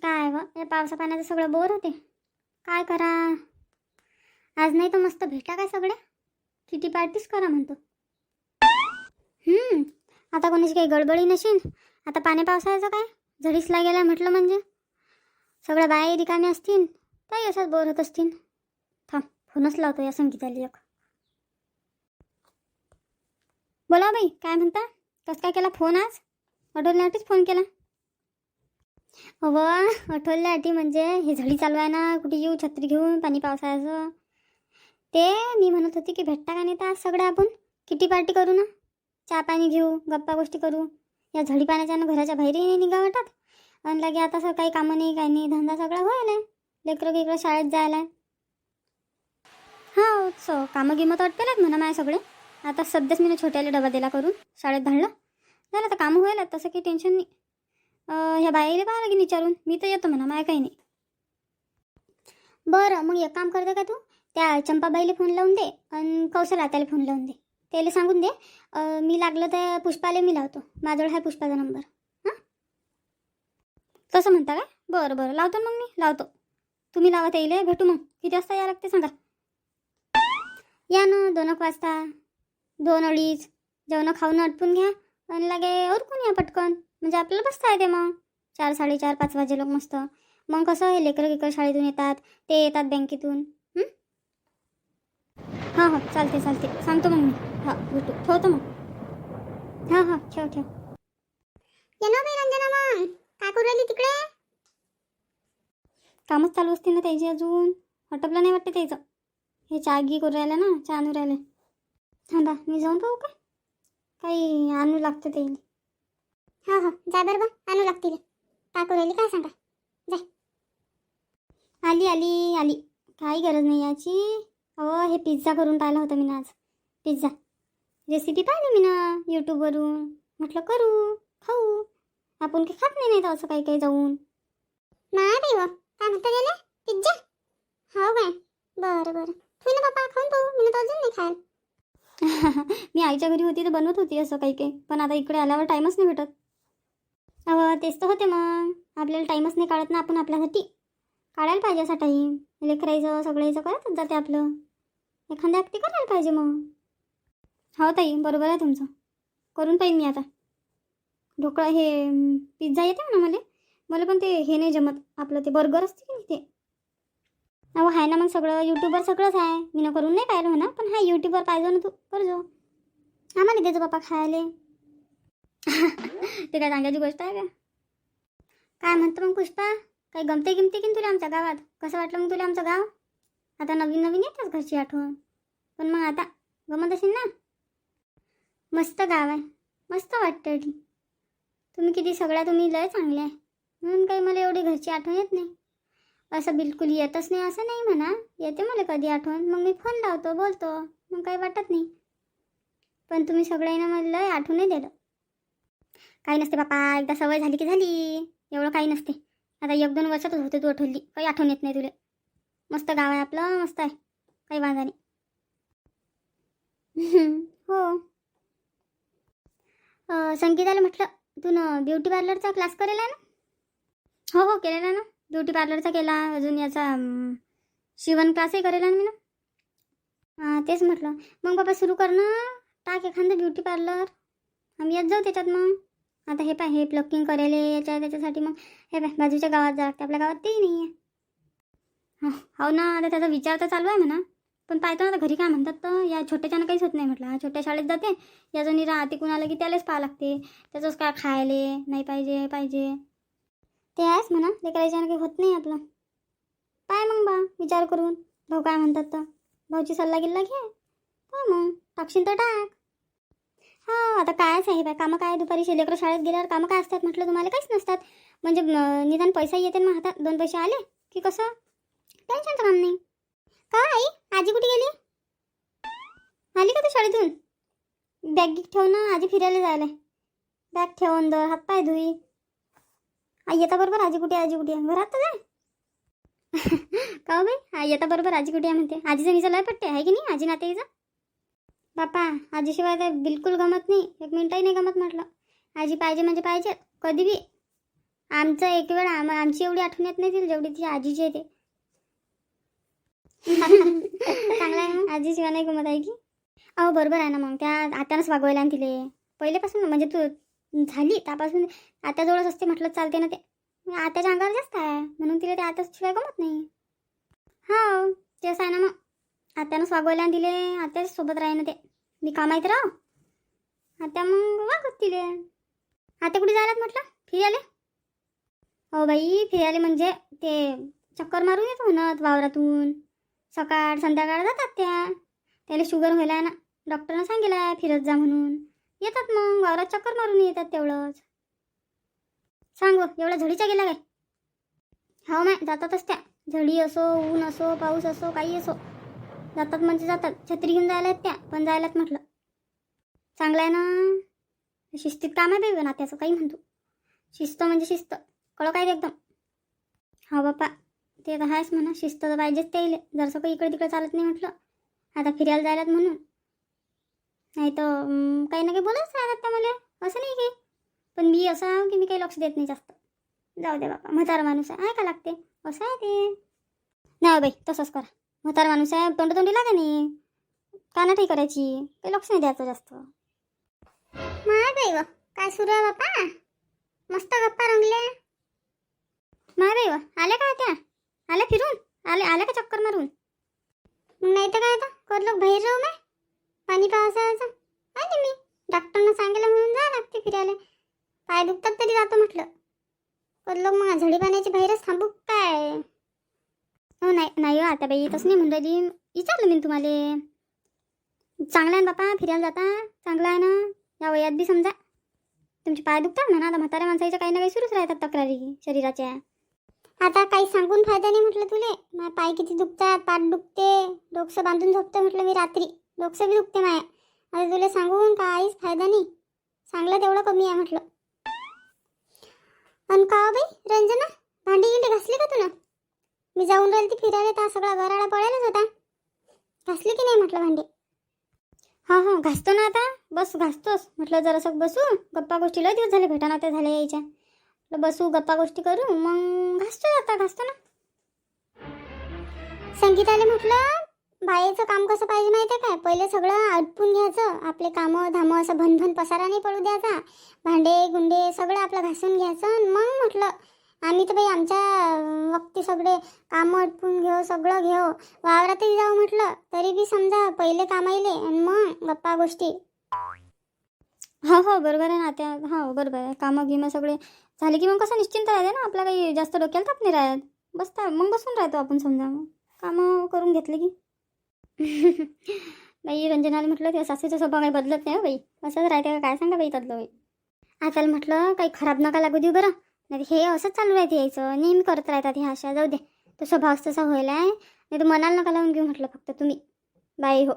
काय व या पावसा पाण्याचं सगळं बोर होते. काय करा. आज नाही तर मस्त भेटा काय सगळ्या किटी पार्टीच करा म्हणतो. आता कोणाची काही गडबडी नशीन. आता पाणी पावसाळ्याचं काय झडीसला गेला म्हटलं म्हणजे सगळ्या बाया रिकामे असतील काही असंच बोर होत असतील. थांब फोनच लावतो या संगीताला एक. बोला बाई काय म्हणता. कसं काय केला फोन आज. अडवल्यासाठीच फोन केला. अव अठवल्यासाठी म्हणजे हे झडी चालू आहे ना कुठे येऊ छत्री घेऊन पाणी पावसाळ्याचं. ते मी म्हणत होती की भेटता का नाही तर आज सगळं आपण किटी पार्टी करू ना. चहा पाणी घेऊ गप्पा गोष्टी करू. या झडी पाण्याच्यानं घराच्या बाहेरही नाही निघा वाटत. आणि लगे आता सर काही कामं नाही काही नाही धंदा सगळा व्हायला. लेकरं गिकरं शाळेत जायला. हो सो कामं गिमत अटकेलात म्हणा माझे सगळे. आता सध्याच मी छोट्याला डबा दिला करून शाळेत धाडलं झालं तर कामं व्हायला तसं काही टेन्शन नाही. ह्या बाईला पाहा लागेल विचारून मी तर येतो म्हणा माय काही नाही. बरं मग एक काम करते का तू त्या चंपाबाईला फोन लावून दे आणि कौशल त्याला फोन लावून दे. त्याला सांगून दे मी लागलं तर पुष्पाला मी लावतो. माझ्याजवळ आहे पुष्पाचा नंबर. हां तसं म्हणता काय. बरं बरं लावतो मग मी लावतो. तुम्ही लावा त्याला भेटू मग. किती वाजता या लागते सांगा. या ना 2 वाजता 2-2:30 जेवण खाऊन आटपून घ्या आणि लागे उरकून या पटकन. म्हणजे आपल्याला बसता येते मग 4-4:30-5 वाजे लोक मस्त. मग कसं हे लेकरं गिकरं शाळेतून येतात ते येतात बँकेतून. हां हां चालते चालते सांगतो मग मी. हां भेटू ठेवतो मग. हां हां ठेव ठेव. येणं बाई रंजना मग काय करू राहिली तिकडे. कामच चालू असते ना त्याची अजून हटपलं नाही वाटते त्याचं. हे चहा घी करू राहिलं ना चहा आणू राहिले. थांबा मी जाऊन पाहू का काही आणू लागतं ते. हो हो जा बरं बा आणू लागतील. काय करू राहिली काय सांगा. जाय आली आली आली काही गरज नाही याची. अहो हे पिझ्झा करून पाहिला होता मी आज. पिझ्झा रेसिपी पाहिली मी ना यूट्यूबवरून. म्हटलं करू खाऊ. आपण काही खात नाही तर असं काही काही जाऊन. नाही बाई व काय म्हणता गेले पिझ्झा. हो काय बरं बरं ठेवू ना बापा खाऊन पाहू. मी तर अजून नाही खायला. मी आईच्या घरी होती तर बनवत होती असं काही काही. पण आता इकडे आल्यावर टाईमच नाही भेटत. अहो तेच तर होते मग आपल्याला टाईमच नाही काढत ना आपण आपल्यासाठी. काढायला पाहिजे असा टाईम. लेकरायचं सगळ्याचं करतच जाते आपलं. एखाद्या व्यक्ती करायला पाहिजे मग. हो ताई बरोबर आहे तुमचं. करून पाहिजे मी आता. ढोकळा हे पिझ्झा येते ना मला. मला पण ते हे नाही जमत आपलं ते बर्गर असते की नाही ते. अहो आहे ना मग सगळं यूट्यूबवर सगळंच आहे. मी ना करून नाही पाहिलं म्हणा पण हा यूट्यूबवर पाहिजे ना तू करजो. आम्हाला देजो बापा खायला. ते काय चांगल्याची गोष्ट आहे का. काय म्हणतो मग पुष्पा काही गमते गिमते की तुला आमच्या गावात. कसं वाटलं मग तुला आमचं गाव. आता नवीन नवीन येतच घरची आठवण. पण मग आता गमत असेल ना. मस्त गाव आहे मस्त वाटतं. तुम्ही किती सगळ्या तुम्ही लय चांगल्या आहे म्हणून काही मला एवढी घरची आठवण येत नाही. असं बिलकुल येतच नाही असं नाही म्हणा. येते मला कधी आठवण मग मी फोन लावतो बोलतो मग काही वाटत नाही. पण तुम्ही सगळ्यांना मला लय आठवणही दिलं. काही नसते बापा एकदा सवय झाली की झाली. एवढं काही नसते. आता 1-2 वर्षातच होते तू आठवली काही आठवण येत नाही तुला. मस्त गाव आहे आपलं मस्त आहे काही वांधा नाही. हो संगीताला म्हटलं तू ना ब्युटी पार्लरचा क्लास करेला ना. हो हो केलेला ना. ब्युटी पार्लरचा केला अजून याचा शिवण क्लासही करेला ना मी ना. हां तेच म्हटलं मग बाबा सुरू कर ना. टाक एखादं ब्युटी पार्लर. आम्ही येत जाऊ त्याच्यात मग. आता हे पाय हे प्लकिंग करायला त्याच्यासाठी मग हे पाय बाजूच्या गावात जा लागते. आपल्या गावात तेही नाही आहे. हो ना आता त्याचा विचार तर चालू आहे म्हणा. पण पाहतो ना आता घरी काय म्हणतात तर या छोट्याच्यानं काहीच होत नाही म्हटलं. हा छोट्या शाळेत जाते या जणी राहते कुणाला की त्यालाच पाहा लागते. त्याचंच काय खायले नाही पाहिजे पाहिजे ते आहेच म्हणा. लेकराच्यानं काही होत नाही आपलं. पाय मग बा विचार करून भाऊ काय म्हणतात तर भाऊची सल्ला गिल्ला घे. हो मग टाकशील तर टाक. हा आता कायच आहे बाय कामं काय दुपारी लेकरं शाळेत गेल्यावर कामं काय असतात म्हटलं तुम्हाला काहीच नसतात. म्हणजे निदान पैसा येते ना हातात 2 पैसे आले की कसं टेन्शनचं काम नाही. का आई आजी कुठे गेली. आली का तू शाळेतून. बॅग ठेव ना आजी फिरायला जायला. बॅग ठेवून दर हातपाय धुई. आई येता बरोबर आजी कुठे आजी कुठे घरात तर जाय. का बाई आई येता बरोबर आजी कुठे म्हणते. आजीचं मीचं लय पट्टे आहे की नाही आजी नातेईचं. बापा आजीशिवाय तर बिलकुल गमत नाही. 1 मिनिटही नाही गमत म्हटलं. आजी पाहिजे म्हणजे पाहिजे कधी बी. आमचं एक वेळ आमची एवढी आठवण येत नाही तिला जेवढी तिची आजीची येते. चांगला आहे मग. आजी शिवाय नाही गमत आहे की. अहो बरोबर आहे ना मग. त्या आत्यानंच वागवायला आणि तिले पहिलेपासून म्हणजे तू झाली त्यापासून आत्याजवळच असते म्हटलं चालते ना. ते आत्याच्या अंगावर जास्त आहे म्हणून तिला ते आत्या शिवाय गमत नाही. हो तेच आहे ना मग. आत्यानंच वागवायला आणि तिले आत्याच सोबत राही ना. ते मी कामात राह आत्या मग वागत तिले. आत्या कुठे जायलात म्हटलं फिरायला? हो बाई फिरायला म्हणजे ते चक्कर मारून येतो म्हणत वावरातून. सकाळ संध्याकाळ जातात त्याला शुगर व्हायला ना. डॉक्टरनं सांगितलं आहे फिरत जा म्हणून. येतात मग वावरात चक्कर मारून येतात तेवढंच. सांगू एवढ्या झडीच्या गेला काय? हो नाही जातातच त्या. झडी असो ऊन असो पाऊस असो काही असो जातात म्हणजे जातात. छत्री घेऊन जायलात त्या पण जायलात म्हटलं. चांगलं आहे ना. शिस्तीत काम आहे बाई नात्याचं काही म्हणतो. शिस्त म्हणजे शिस्त कडक आहे एकदम. हो बाप्पा ते तर आहेच म्हणा. शिस्त तर पाहिजेच त्याला. जरसं काही इकडे तिकडे चालत नाही म्हटलं. आता फिरायला जायलात म्हणून नाही तर काही ना काही बोलतच राहतात त्या मला. असं नाही की पण मी असं की मी काही लक्ष देत नाही जास्त. जाऊ दे बापा म्हातारा माणूस आहे का लागते असं आहे ते. नाही बाई तसंच करा. म्हातारा माणूस आहे तोंडी लागा नाही कानाठाई करायची. काही लक्ष नाही द्यायचं जास्त. माय बाई व काय सुरू आहे बापा. मस्त गप्पा रंगल्या. माय बाई व आल्या का त्या? आल्या फिरून आल्या का चक्कर मारून? मग नाही तर काय आता कर लोक बाहेर राहू नाही. पाणी पावसाचं आली मी. डॉक्टरनं सांगितलं म्हणून जा लागते फिरायला. पाय दुखतात तरी जातो म्हटलं. कर लोक मग झडी पाण्याची बाहेरच थांबू काय? हो नाही नाही हो आता बाई तसं नाही म्हणून राहिली. विचारलं मी तुम्हाला. चांगलं आहे ना बापा फिरायला जाता. चांगलं आहे ना. या वयात बी समजा तुमचे पाय दुखतात म्हणा. आता म्हाताऱ्या माणसाच्या काही ना काही सुरूच राहतात तक्रारी शरीराच्या. आता काही सांगून फायदा नाही म्हटलं तुले. माझे पाय किती दुखतात पाठ दुखते. डोकसं बांधून झोपते म्हटलं मी रात्री. डोकसं बी दुखते माया. आता तुला सांगून काहीच फायदा नाही. चांगलं तेवढं कमी आहे म्हटलं. आणि का बाई रंजना भांडी गिंडी घासली का तुला? मी जाऊन राहिली ती फिरायला तर सगळा गराळा पडायलाच होता. घासली की नाही म्हटलं भांडी? हो घासतो ना आता. बस घासतोच म्हटलं जरासं बसू. गप्पा गोष्टी लय दिवस झाले भेटाना त्या झाल्या यायच्या. बसू गप्पा गोष्टी करू मग घासतो आता. घासतो ना. संगीताला म्हटलं बाईचं काम कसं पाहिजे माहिती आहे काय? पहिले सगळं आटपून घ्यायचं. आपले कामं धामं असं भनभन पसारा नाही पडू द्यायचा. भांडे गुंडे सगळं आपलं घासून घ्यायचं. मग म्हटलं आम्ही तर बाई आमच्या वक्ती सगळे कामं आटपून घेऊ सगळं घेऊ. वावरातही जाऊ म्हटलं तरी बी समजा पहिले कामाईले आणि मग गप्पा गोष्टी. हो बरोबर आहे ना त्या. हो बरोबर आहे. कामं गिमं सगळे झाले की मग कसं निश्चिंत राहते ना. आपला काही जास्त डोक्याला ताप नाही राहत. बसता मग बसून राहतो आपण समजा. मग कामं करून घेतले की. बाई रंजनाला म्हटलं त्या सासूचा स्वभाव काही बदलत नाही हो बाई. असंच राहते काय सांगा बाई तदलं बाई. आताला म्हटलं काही खराब नका लागू देऊ बरं. नाही हे असंच चालू राहते यायचं. नेहमी करत राहतात ह्या अशा. जाऊ दे तो स्वभाव तसा व्हायला आहे. नाही तर मनाला नका लावून घेऊ म्हटलं फक्त तुम्ही बाई हो.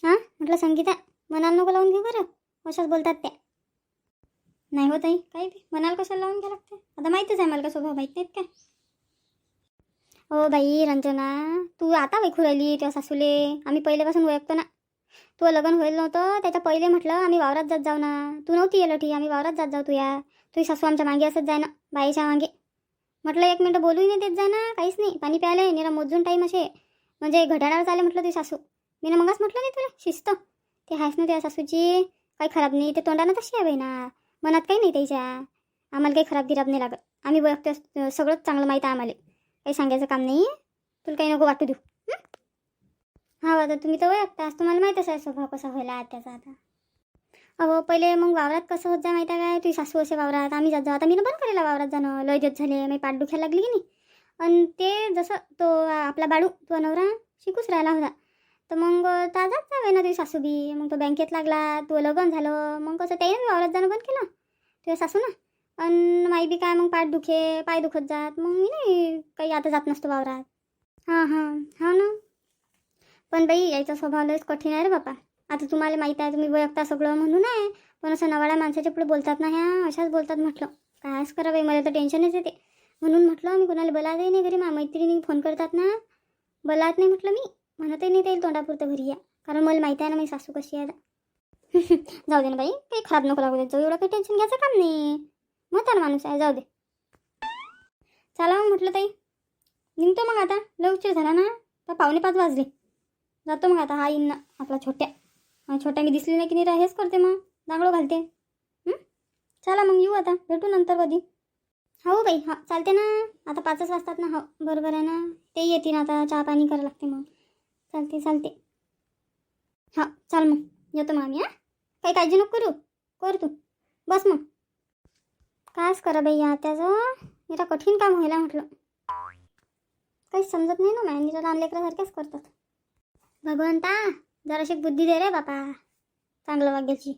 हां म्हटलं संगीता मनाला नको लावून घेऊ बरं. अशाच बोलतात त्या. नाही होत आहे काही बी मनाला कशाला लावून घ्या लागते. आता माहीतच आहे मला का स्वभाव माहीत नाहीत काय. हो बाई रंजना तू आता वैखू राहिली तेव्हा सासूले. आम्ही पहिल्यापासून ओळखतो ना. तू लग्न होईल नव्हतं त्याच्या पहिले म्हटलं आम्ही वावरात जात जाऊ ना. तू नव्हती येलं ठीक आम्ही वावरात जात जाऊ. तुझी सासू आमच्या मागे असत जाय ना बाईच्या मागे. म्हटलं 1 मिनटं बोलूही नाही देत जाय ना. काहीच नाही. पाणी प्यायला निरा मोजून टाईम असे म्हणजे घड्याळावर चाले म्हटलं तुझी सासू. मी ना मगच म्हटलं नाही तुला शिस्त ते आहेस ना त्या सासूची. काही खराब नाही. ते तोंडानं तशी आहे बाई ना. मनात काही नाही त्याच्या. आम्हाला काही खराब गिराब नाही लागत. आम्ही ओळखतो सगळंच चांगलं माहीत आहे आम्हाला. काही सांगायचं काम नाही. तुला काही नको वाटू देऊ. हा आता तुम्ही तर ओळखताच. तुम्हाला माहीतच आहे स्वभाव कसा व्हायला त्याचा आता. अहो पहिले मग वावरात कसं होत जाय माहिती आहे काय? तुझी सासू असे वावरात आम्ही जात जाऊ. आता मी बंद करायला वावरात जाणं. लय दिवस झाले. मी पाठ दुखायला लागली की नाही. आणि ते जसं तो आपला बाळू तो नवरा शिकूच राहिला होता. तर मग जात जावे ना तुझी सासू बी. मग तो बँकेत लागला. तो लग्न झालं मग कसं त्याने वावरात जाणं बंद केलं तुझ्या सासू ना. आणि माई बी काय मग पाय दुखत जात. मग मी नाही काही आता जात नसतो वावरात. हा ना. पण बाई याचा स्वभाव लयच कठीण आहे रे बापा. आता तुम्हाला माहीत आहे तुम्ही ओळखता सगळं म्हणून आहे. पण असं नवाळ्या माणसाच्या पुढे बोलतात ना ह्या अशाच बोलतात म्हटलं. कायच करा बाई मला तर टेन्शनच येते. म्हणून म्हटलं मी कोणाला बोलायलाही नाही घरी. मैत्रिणी फोन करतात ना बोलात नाही म्हटलं मी. म्हणतही नाही येईल तोंडापुरतं घरी या. कारण मला माहिती आहे ना माझी सासू कशी आहे. जाऊ दे ना बाई काही खराब नको लागू देत जाऊ. एवढं काही टेन्शन घ्यायचं काम नाही. म्हातारा माणूस आहे, जाऊ दे. चला मग म्हटलं ताई, निघतो मग आता. लय उशीर झाला ना, तर 4:45 वाजले. जातो मग आता. हा येईन ना आपला छोट्या. छोट्या मी दिसली नाही की नाही हेच करते, मग दांगडो घालते. चला मग येऊ आता, भेटू नंतर कधी. हो बाई, हा चालते ना. आता 5च वाजतात ना. हो बरोबर आहे ना, ते येतील आता. चहा पाणी करावं लागते मग. चालते चालते. हा चाल मग, येतो मग आम्ही. काही काळजी नको करू, कर तू. बस मग. कायच करा बाई त्याचं, इथं कठीण काम व्हायला म्हटलं. काही समजत नाही ना, मॅनेजर लहान लेकरासारखेच करतात. भगवंता जराशी बुद्धी दे रे बापा, चांगलं वागेलची.